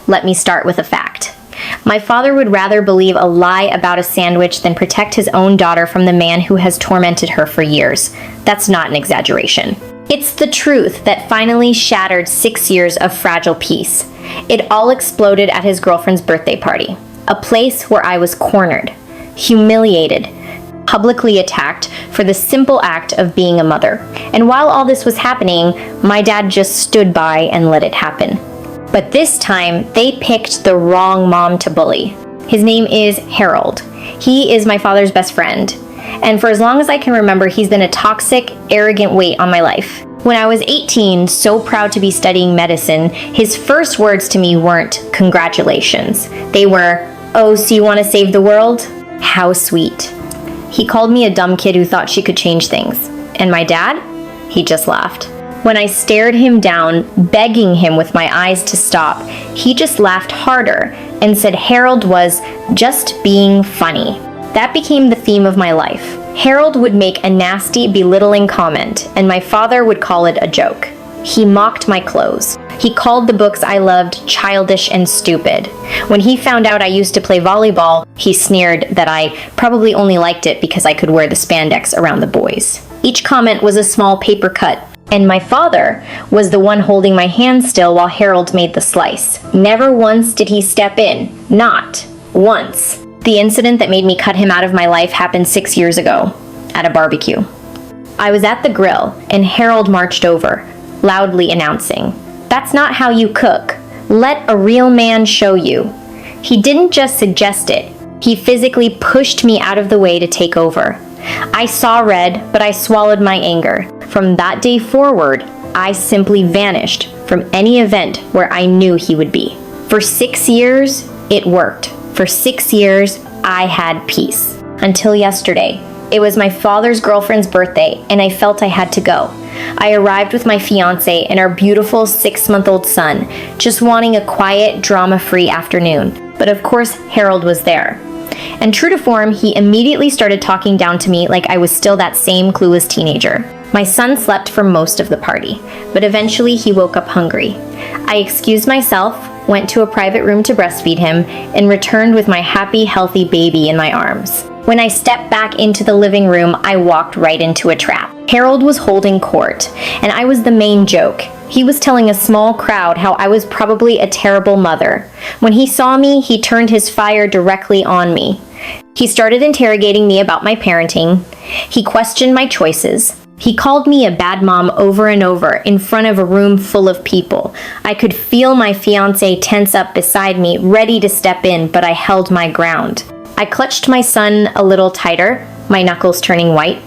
Let me start with a fact. My father would rather believe a lie about a sandwich than protect his own daughter from the man who has tormented her for years. That's not an exaggeration. It's the truth that finally shattered 6 years of fragile peace. It all exploded at his girlfriend's birthday party, a place where I was cornered, humiliated, publicly attacked for the simple act of being a mother. And while all this was happening, my dad just stood by and let it happen. But this time, they picked the wrong mom to bully. His name is Harold. He is my father's best friend. And for as long as I can remember, he's been a toxic, arrogant weight on my life. When I was 18, so proud to be studying medicine, his first words to me weren't congratulations. They were, "Oh, so you want to save the world? How sweet." He called me a dumb kid who thought she could change things. And my dad? He just laughed. When I stared him down, begging him with my eyes to stop, he just laughed harder and said Harold was just being funny. That became the theme of my life. Harold would make a nasty, belittling comment, and my father would call it a joke. He mocked my clothes. He called the books I loved childish and stupid. When he found out I used to play volleyball, he sneered that I probably only liked it because I could wear the spandex around the boys. Each comment was a small paper cut, and my father was the one holding my hand still while Harold made the slice. Never once did he step in. Not once. The incident that made me cut him out of my life happened 6 years ago, at a barbecue. I was at the grill, and Harold marched over, loudly announcing, "That's not how you cook. Let a real man show you." He didn't just suggest it. He physically pushed me out of the way to take over. I saw red, but I swallowed my anger. From that day forward, I simply vanished from any event where I knew he would be. For 6 years, it worked. For 6 years, I had peace. Until yesterday. It was my father's girlfriend's birthday, and I felt I had to go. I arrived with my fiance and our beautiful 6-month-old son, just wanting a quiet, drama-free afternoon. But of course, Harold was there. And true to form, he immediately started talking down to me like I was still that same clueless teenager. My son slept for most of the party, but eventually he woke up hungry. I excused myself, went to a private room to breastfeed him, and returned with my happy, healthy baby in my arms. When I stepped back into the living room, I walked right into a trap. Harold was holding court, and I was the main joke. He was telling a small crowd how I was probably a terrible mother. When he saw me, he turned his fire directly on me. He started interrogating me about my parenting. He questioned my choices. He called me a bad mom over and over in front of a room full of people. I could feel my fiancé tense up beside me, ready to step in, but I held my ground. I clutched my son a little tighter, my knuckles turning white.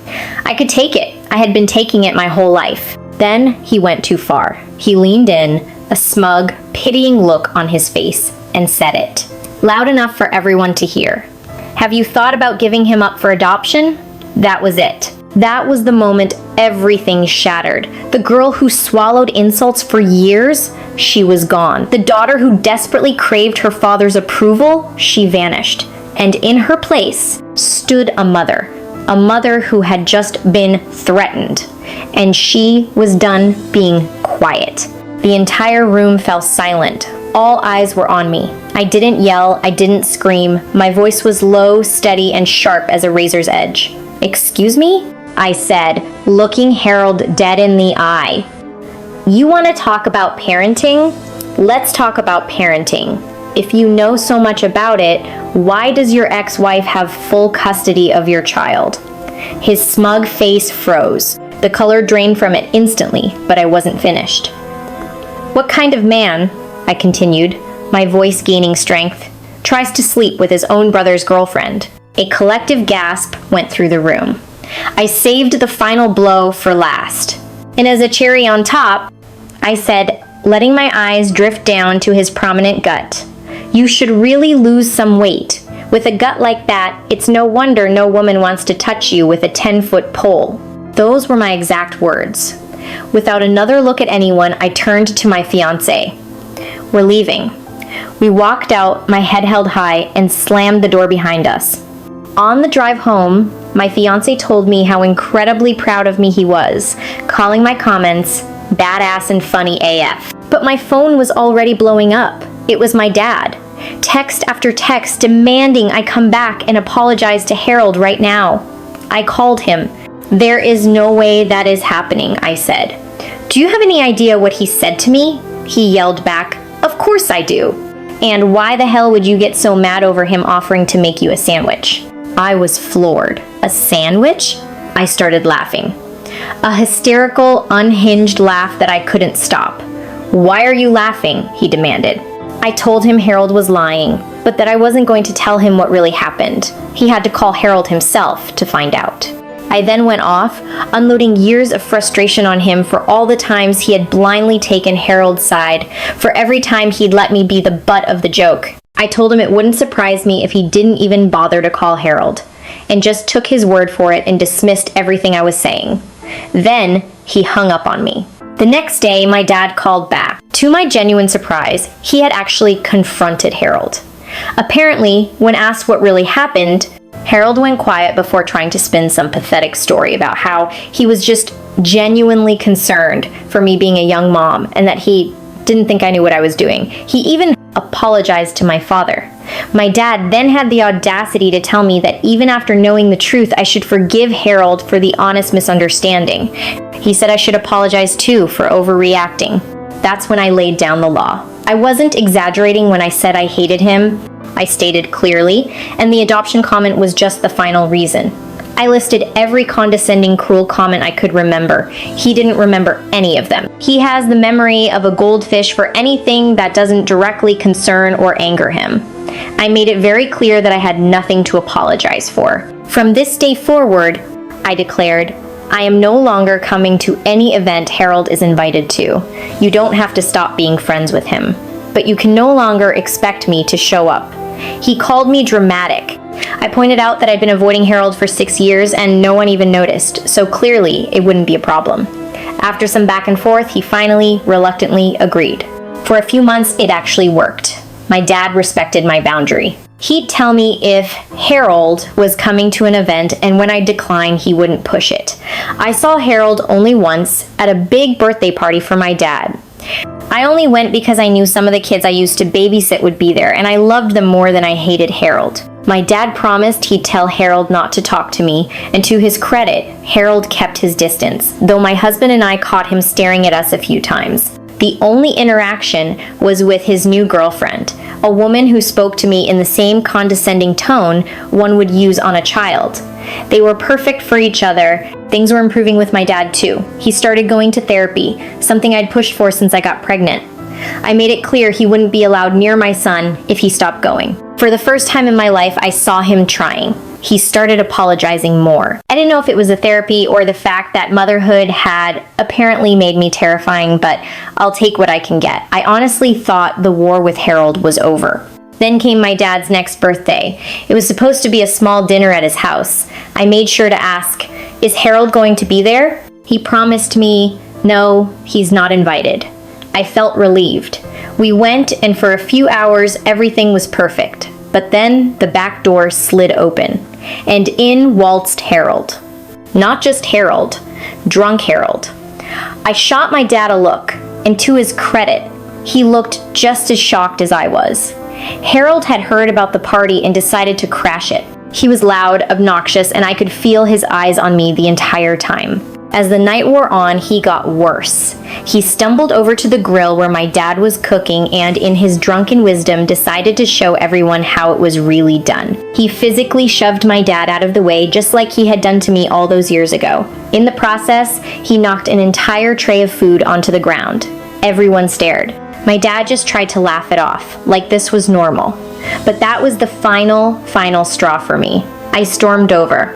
I could take it. I had been taking it my whole life. Then he went too far. He leaned in, a smug, pitying look on his face, and said it, loud enough for everyone to hear. "Have you thought about giving him up for adoption?" That was it. That was the moment everything shattered. The girl who swallowed insults for years, she was gone. The daughter who desperately craved her father's approval, she vanished. And in her place stood a mother who had just been threatened. And she was done being quiet. The entire room fell silent. All eyes were on me. I didn't yell, I didn't scream. My voice was low, steady, and sharp as a razor's edge. "Excuse me?" I said, looking Harold dead in the eye. "You want to talk about parenting? Let's talk about parenting. If you know so much about it, why does your ex-wife have full custody of your child?" His smug face froze. The color drained from it instantly, but I wasn't finished. "What kind of man," I continued, my voice gaining strength, "tries to sleep with his own brother's girlfriend?" A collective gasp went through the room. I saved the final blow for last. And as a cherry on top, I said, letting my eyes drift down to his prominent gut, "You should really lose some weight. With a gut like that, it's no wonder no woman wants to touch you with a 10-foot pole." Those were my exact words. Without another look at anyone, I turned to my fiancé. "We're leaving." We walked out, my head held high, and slammed the door behind us. On the drive home, my fiancé told me how incredibly proud of me he was, calling my comments badass and funny AF. But my phone was already blowing up. It was my dad. Text after text demanding I come back and apologize to Harold right now. I called him. "There is no way that is happening," I said. "Do you have any idea what he said to me?" He yelled back, "Of course I do. And why the hell would you get so mad over him offering to make you a sandwich?" I was floored. "A sandwich?" I started laughing. A hysterical, unhinged laugh that I couldn't stop. "Why are you laughing?" he demanded. I told him Harold was lying, but that I wasn't going to tell him what really happened. He had to call Harold himself to find out. I then went off, unloading years of frustration on him for all the times he had blindly taken Harold's side, for every time he'd let me be the butt of the joke. I told him it wouldn't surprise me if he didn't even bother to call Harold, and just took his word for it and dismissed everything I was saying. Then he hung up on me. The next day, my dad called back. To my genuine surprise, he had actually confronted Harold. Apparently, when asked what really happened, Harold went quiet before trying to spin some pathetic story about how he was just genuinely concerned for me being a young mom and that he didn't think I knew what I was doing. He even apologized to my father. My dad then had the audacity to tell me that even after knowing the truth, I should forgive Harold for the honest misunderstanding. He said I should apologize too for overreacting. That's when I laid down the law. I wasn't exaggerating when I said I hated him. I stated clearly, and the adoption comment was just the final reason. I listed every condescending, cruel comment I could remember. He didn't remember any of them. He has the memory of a goldfish for anything that doesn't directly concern or anger him. I made it very clear that I had nothing to apologize for. From this day forward, I declared, I am no longer coming to any event Harold is invited to. You don't have to stop being friends with him, but you can no longer expect me to show up. He called me dramatic. I pointed out that I'd been avoiding Harold for 6 years and no one even noticed, so clearly it wouldn't be a problem. After some back and forth, he finally, reluctantly agreed. For a few months, it actually worked. My dad respected my boundary. He'd tell me if Harold was coming to an event, and when I declined, he wouldn't push it. I saw Harold only once at a big birthday party for my dad. I only went because I knew some of the kids I used to babysit would be there, and I loved them more than I hated Harold. My dad promised he'd tell Harold not to talk to me, and to his credit, Harold kept his distance, though my husband and I caught him staring at us a few times. The only interaction was with his new girlfriend, a woman who spoke to me in the same condescending tone one would use on a child. They were perfect for each other. Things were improving with my dad too. He started going to therapy, something I'd pushed for since I got pregnant. I made it clear he wouldn't be allowed near my son if he stopped going. For the first time in my life, I saw him trying. He started apologizing more. I didn't know if it was the therapy or the fact that motherhood had apparently made me terrifying, but I'll take what I can get. I honestly thought the war with Harold was over. Then came my dad's next birthday. It was supposed to be a small dinner at his house. I made sure to ask, "Is Harold going to be there?" He promised me, "No, he's not invited." I felt relieved. We went, and for a few hours, everything was perfect. But then the back door slid open, and in waltzed Harold. Not just Harold, drunk Harold. I shot my dad a look, and to his credit, he looked just as shocked as I was. Harold had heard about the party and decided to crash it. He was loud, obnoxious, and I could feel his eyes on me the entire time. As the night wore on, he got worse. He stumbled over to the grill where my dad was cooking and, in his drunken wisdom, decided to show everyone how it was really done. He physically shoved my dad out of the way, just like he had done to me all those years ago. In the process, he knocked an entire tray of food onto the ground. Everyone stared. My dad just tried to laugh it off, like this was normal. But that was the final straw for me. I stormed over.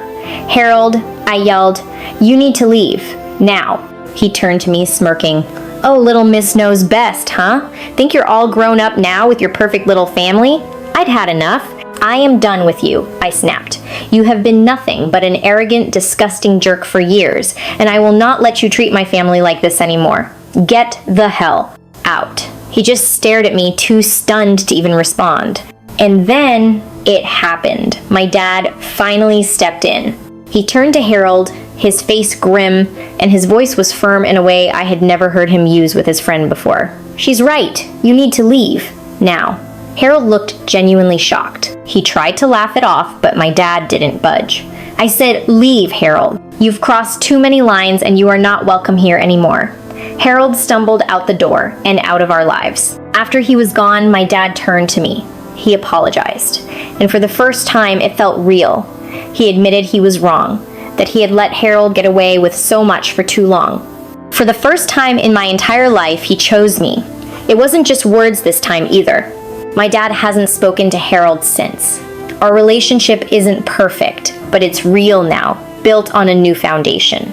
"Harold," I yelled, "you need to leave. Now." He turned to me, smirking. "Oh, little miss knows best, huh? Think you're all grown up now with your perfect little family? I'd had enough. I am done with you," I snapped. "You have been nothing but an arrogant, disgusting jerk for years, and I will not let you treat my family like this anymore. Get the hell out." He just stared at me, too stunned to even respond. And then it happened. My dad finally stepped in. He turned to Harold, his face grim, and his voice was firm in a way I had never heard him use with his friend before. "She's right. You need to leave. now. Harold looked genuinely shocked. He tried to laugh it off, but my dad didn't budge. I said, "Leave, Harold. You've crossed too many lines and you are not welcome here anymore." Harold stumbled out the door and out of our lives. After he was gone, my dad turned to me. He apologized, and for the first time, it felt real. He admitted he was wrong, that he had let Harold get away with so much for too long. For the first time in my entire life, he chose me. It wasn't just words this time either. My dad hasn't spoken to Harold since. Our relationship isn't perfect, but it's real now, built on a new foundation.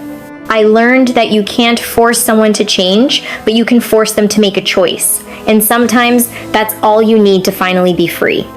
I learned that you can't force someone to change, but you can force them to make a choice. And sometimes that's all you need to finally be free.